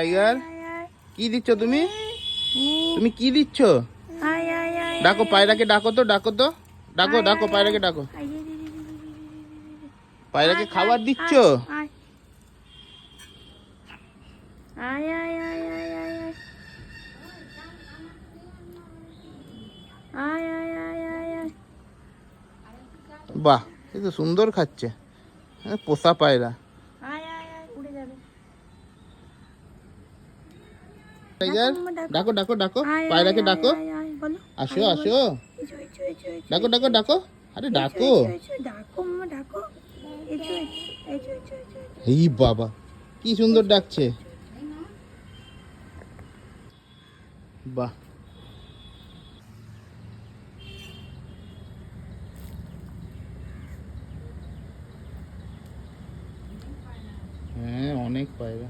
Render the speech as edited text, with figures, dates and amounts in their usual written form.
Tiger কি দিচ্ছ তুমি? তুমি কি দিচ্ছ? ডাকো পায়রাকে, ডাকো তো, ডাকো তো, ডাকো ডাকো পায়রাকে ডাকো। পায়রাকে খাবার দিচ্ছ? বাহ, এ তো সুন্দর খাচ্ছে, পোষা পায়রা। টাইগার ডাকো ডাকো ডাকো পায়রাকে ডাকো, আসো আসো, ডাকো ডাকো ডাকো, আরে ডাকো। এই বাবা, কি সুন্দর ডাকছে। বাহ, হ্যাঁ অনেক পায়রা।